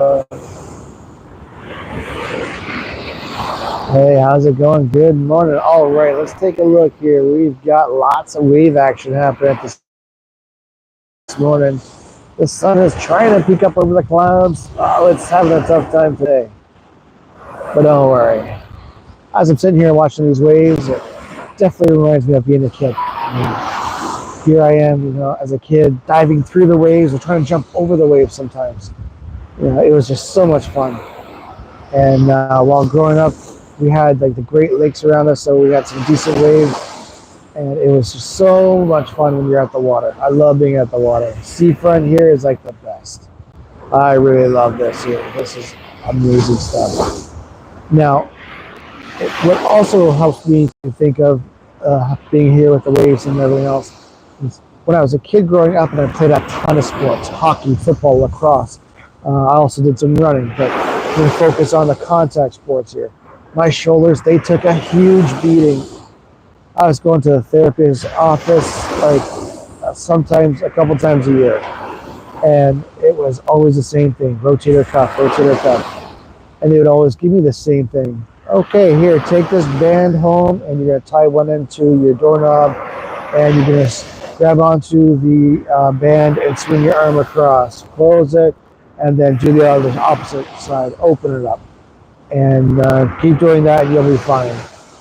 Hey, how's it going? Good morning. All right, let's take a look here. We've got lots of wave action happening this morning. The sun is trying to peek up over the clouds. Oh, it's having a tough time today. But don't worry. As I'm sitting here watching these waves, it definitely reminds me of being a kid. Here I am, as a kid, diving through the waves or trying to jump over the waves sometimes. It was just so much fun. And while growing up, we had like the Great Lakes around us, so we had some decent waves, and it was just so much fun when you're at the water. I love being at the water. Seafront here is like the best. I really love this here. This is amazing stuff. Now, what also helps me to think of being here with the waves and everything else is when I was a kid growing up and I played a ton of sports: hockey, football, lacrosse. I also did some running, but we're going to focus on the contact sports here. My shoulders, they took a huge beating. I was going to the therapist's office like sometimes a couple times a year. And it was always the same thing: rotator cuff, rotator cuff. And they would always give me the same thing. Okay, here, take this band home, and you're going to tie one end to your doorknob, and you're going to grab onto the band and swing your arm across. Close it, and then do the other opposite side. Open it up. And keep doing that, and you'll be fine.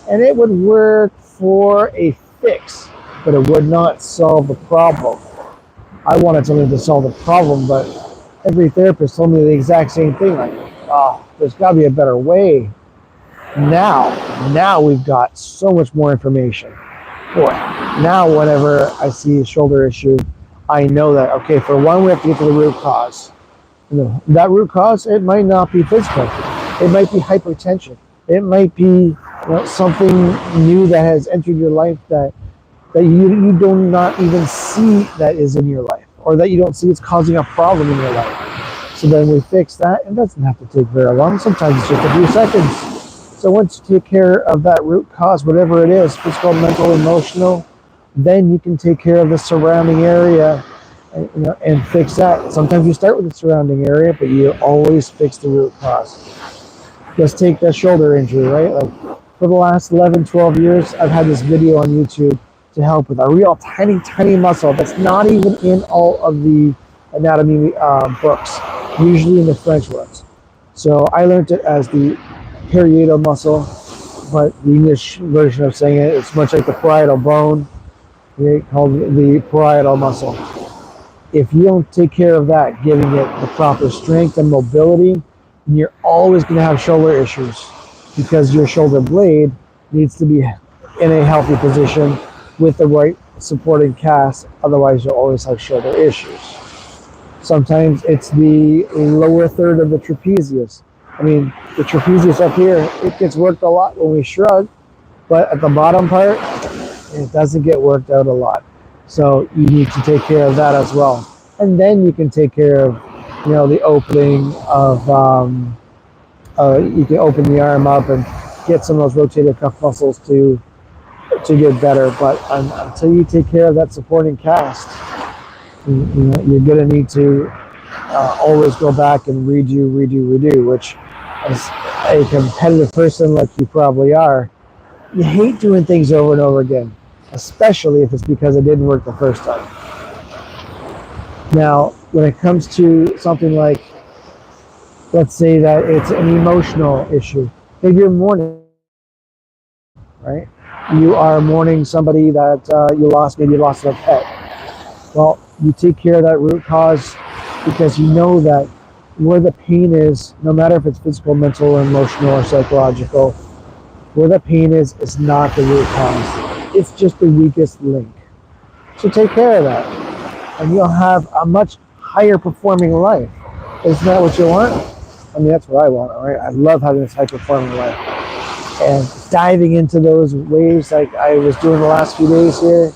And it would work for a fix, but it would not solve the problem. I wanted something to solve the problem, but every therapist told me the exact same thing. Like, oh, there's got to be a better way. Now we've got so much more information. Boy, now whenever I see a shoulder issue, I know that, okay, for one, we have to get to the root cause. That root cause, it might not be physical. It might be hypertension. It might be something new that has entered your life that you do not even see that is in your life, or that you don't see it's causing a problem in your life. So then we fix that. It doesn't have to take very long. Sometimes it's just a few seconds. So once you take care of that root cause, whatever it is, physical, mental, emotional, then you can take care of the surrounding area and fix that. Sometimes you start with the surrounding area, but you always fix the root cause. Let's take that shoulder injury, right? Like for the last 11, 12 years, I've had this video on YouTube to help with a real tiny muscle that's not even in all of the anatomy books, usually in the French ones. So I learned it as the parietal muscle, but the English version of saying it's much like the parietal bone, called the parietal muscle. If you don't take care of that, giving it the proper strength and mobility, you're always going to have shoulder issues, because your shoulder blade needs to be in a healthy position with the right supporting cast. Otherwise, you'll always have shoulder issues. Sometimes it's the lower third of the trapezius. I mean, the trapezius up here, it gets worked a lot when we shrug, but at the bottom part, it doesn't get worked out a lot. So you need to take care of that as well. And then you can take care of, the opening of, you can open the arm up and get some of those rotator cuff muscles to get better. But until you take care of that supporting cast, you're going to need to always go back and redo, which as a competitive person like you probably are, you hate doing things over and over again, especially if it's because it didn't work the first time. Now, when it comes to something like, let's say that it's an emotional issue, maybe you're mourning, right? You are mourning somebody that maybe you lost a pet. Well, you take care of that root cause, because you know that where the pain is, no matter if it's physical, mental, emotional, or psychological, where the pain is not the root cause. It's just the weakest link. So take care of that, and you'll have a much higher performing life. Isn't that what you want? I mean, that's what I want, right? I love having this high performing life. And diving into those waves like I was doing the last few days here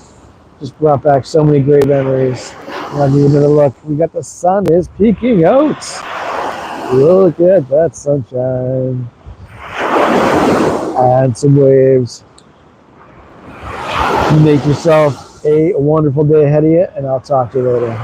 just brought back so many great memories. I'll give you another look. We got the sun is peeking out. Look at that sunshine. And some waves. Make yourself a wonderful day ahead of you, and I'll talk to you later.